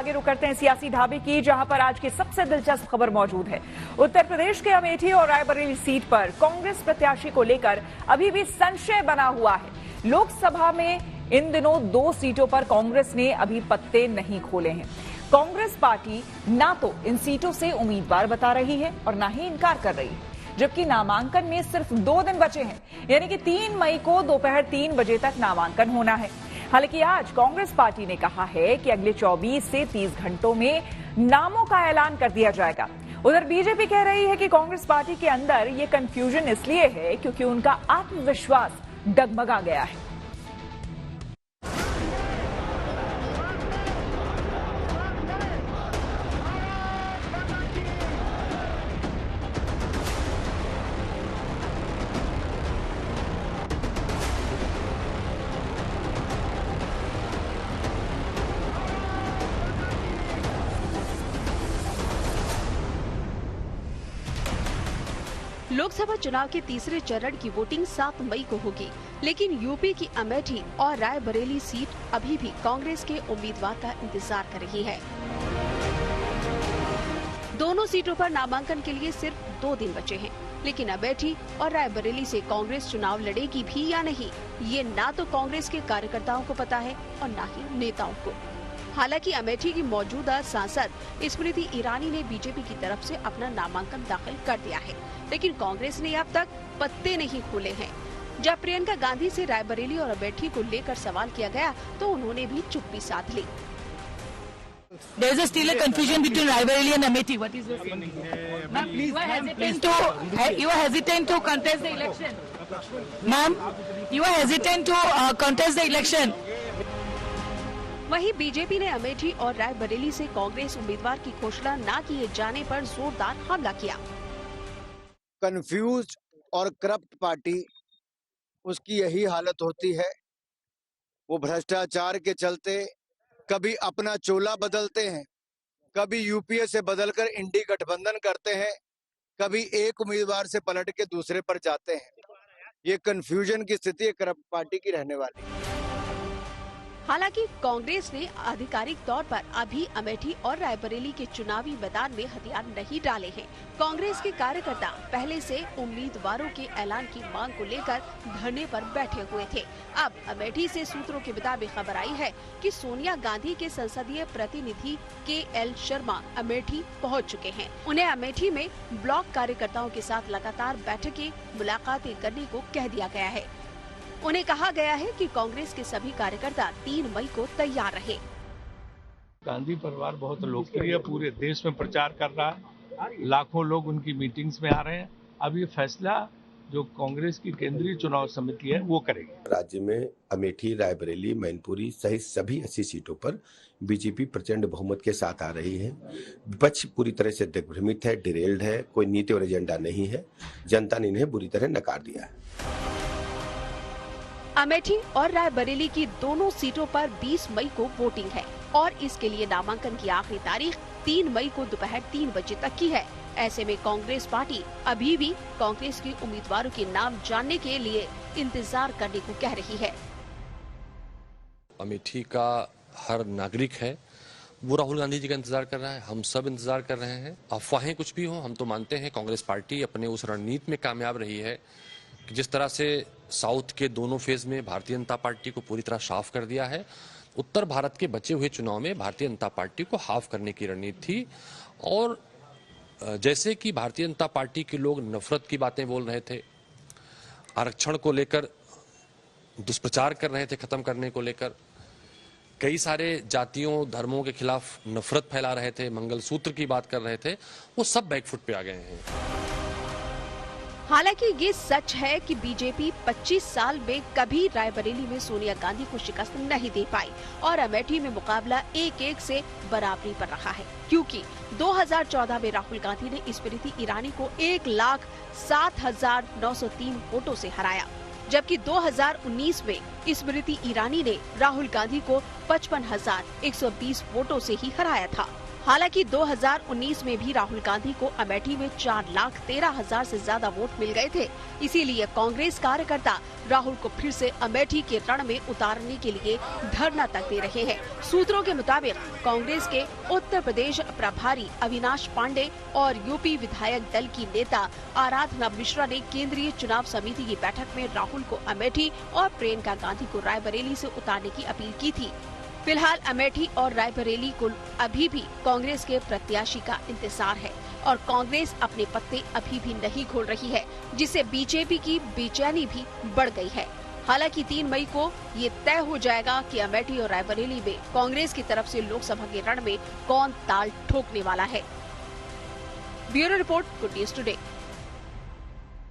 आगे रुक करते हैं सियासी ढाबे की, जहां पर आज की सबसे दिलचस्प खबर मौजूद है। उत्तर प्रदेश के अमेठी और रायबरेली सीट पर कांग्रेस प्रत्याशी को लेकर अभी भी संशय बना हुआ है। लोकसभा में इन दिनों 2 सीटों पर कांग्रेस ने अभी पत्ते नहीं खोले हैं। कांग्रेस पार्टी ना तो इन सीटों से उम्मीदवार बता रही है और ना ही इनकार कर रही है, जबकि नामांकन में सिर्फ 2 दिन बचे हैं, यानी कि 3 मई को दोपहर 3 बजे तक नामांकन होना है। हालांकि आज कांग्रेस पार्टी ने कहा है कि अगले 24 से 30 घंटों में नामों का ऐलान कर दिया जाएगा। उधर बीजेपी कह रही है कि कांग्रेस पार्टी के अंदर ये कंफ्यूजन इसलिए है क्योंकि उनका आत्मविश्वास डगमगा गया है। लोकसभा चुनाव के तीसरे चरण की वोटिंग 7 मई को होगी, लेकिन यूपी की अमेठी और रायबरेली सीट अभी भी कांग्रेस के उम्मीदवार का इंतजार कर रही है। दोनों सीटों पर नामांकन के लिए सिर्फ 2 दिन बचे हैं, लेकिन अमेठी और रायबरेली से कांग्रेस चुनाव लड़ेगी भी या नहीं, ये ना तो कांग्रेस के कार्यकर्ताओं को पता है और ना ही नेताओं को। हालांकि अमेठी की मौजूदा सांसद स्मृति ईरानी ने बीजेपी की तरफ से अपना नामांकन दाखिल कर दिया है, लेकिन कांग्रेस ने अब तक पत्ते नहीं खोले हैं। जब प्रियंका गांधी से रायबरेली और अमेठी को लेकर सवाल किया गया तो उन्होंने भी चुप्पी साध ली। There is still a confusion between Raebareli and Amethi. What is your feeling? Ma'am, you are hesitant to contest the election. Ma'am, you are hesitant to contest the election. वहीं बीजेपी ने अमेठी और रायबरेली से कांग्रेस उम्मीदवार की घोषणा न किए जाने पर जोरदार हमला किया। कंफ्यूज और करप्ट पार्टी, उसकी यही हालत होती है। वो भ्रष्टाचार के चलते कभी अपना चोला बदलते हैं, कभी यूपीए से बदलकर इंडी गठबंधन करते हैं, कभी एक उम्मीदवार से पलट के दूसरे पर जाते हैं। ये कंफ्यूजन की स्थिति है करप्ट पार्टी की रहने वाली। हालांकि कांग्रेस ने आधिकारिक तौर पर अभी अमेठी और रायबरेली के चुनावी मैदान में हथियार नहीं डाले हैं। कांग्रेस के कार्यकर्ता पहले से उम्मीदवारों के ऐलान की मांग को लेकर धरने पर बैठे हुए थे। अब अमेठी से सूत्रों के मुताबिक खबर आई है कि सोनिया गांधी के संसदीय प्रतिनिधि KL शर्मा अमेठी पहुंच चुके हैं। उन्हें अमेठी में ब्लॉक कार्यकर्ताओं के साथ लगातार बैठकें, मुलाकातें करने को कह दिया गया है। उन्हें कहा गया है कि कांग्रेस के सभी कार्यकर्ता 3 मई को तैयार रहे। गांधी परिवार बहुत लोकप्रिय, पूरे देश में प्रचार कर रहा है, लाखों लोग उनकी मीटिंग्स में आ रहे हैं। अब ये फैसला जो कांग्रेस की केंद्रीय चुनाव समिति है वो करेगी। राज्य में अमेठी, रायबरेली, मैनपुरी सहित सभी 80 सीटों पर बीजेपी प्रचंड बहुमत के साथ आ रही है। विपक्ष पूरी तरह से दिग्भ्रमित है, डिरेल्ड है, कोई नीति और एजेंडा नहीं है। जनता ने इन्हें बुरी तरह नकार दिया है। अमेठी और रायबरेली की दोनों सीटों पर 20 मई को वोटिंग है और इसके लिए नामांकन की आखिरी तारीख 3 मई को दोपहर 3 बजे तक की है। ऐसे में कांग्रेस पार्टी अभी भी कांग्रेस के उम्मीदवारों के नाम जानने के लिए इंतजार करने को कह रही है। अमेठी का हर नागरिक है, वो राहुल गांधी जी का इंतजार कर रहा है, हम सब इंतजार कर रहे हैं। अफवाहें कुछ भी हो, हम तो मानते हैं कांग्रेस पार्टी अपने उस रणनीति में कामयाब रही है कि जिस तरह से साउथ के दोनों फेज में भारतीय जनता पार्टी को पूरी तरह साफ कर दिया है, उत्तर भारत के बचे हुए चुनाव में भारतीय जनता पार्टी को हाफ करने की रणनीति थी। और जैसे कि भारतीय जनता पार्टी के लोग नफरत की बातें बोल रहे थे, आरक्षण को लेकर दुष्प्रचार कर रहे थे, खत्म करने को लेकर कई सारे जातियों धर्मों के खिलाफ नफरत फैला रहे थे, मंगलसूत्र की बात कर रहे थे, वो सब बैकफुट पे आ गए हैं। हालांकि ये सच है कि बीजेपी 25 साल में कभी रायबरेली में सोनिया गांधी को शिकस्त नहीं दे पाई और अमेठी में मुकाबला 1-1 से बराबरी पर रहा है, क्योंकि 2014 में राहुल गांधी ने स्मृति ईरानी को 1,07,903 वोटों से हराया, जबकि 2019 में स्मृति ईरानी ने राहुल गांधी को 55,120 वोटों से ही हराया था। हालांकि 2019 में भी राहुल गांधी को अमेठी में 4,13,000 से ज्यादा वोट मिल गए थे। इसीलिए कांग्रेस कार्यकर्ता राहुल को फिर से अमेठी के रण में उतारने के लिए धरना तक दे रहे हैं। सूत्रों के मुताबिक कांग्रेस के उत्तर प्रदेश प्रभारी अविनाश पांडे और यूपी विधायक दल की नेता आराधना मिश्रा ने केंद्रीय चुनाव समिति की बैठक में राहुल को अमेठी और प्रियंका गांधी को रायबरेली से उतारने की अपील की थी। फिलहाल अमेठी और रायबरेली को अभी भी कांग्रेस के प्रत्याशी का इंतजार है और कांग्रेस अपने पत्ते अभी भी नहीं खोल रही है, जिससे बीजेपी की बेचैनी भी बढ़ गई है। हालांकि 3 मई को ये तय हो जाएगा कि अमेठी और रायबरेली में कांग्रेस की तरफ से लोकसभा के रण में कौन ताल ठोकने वाला है। Bureau report, good news today.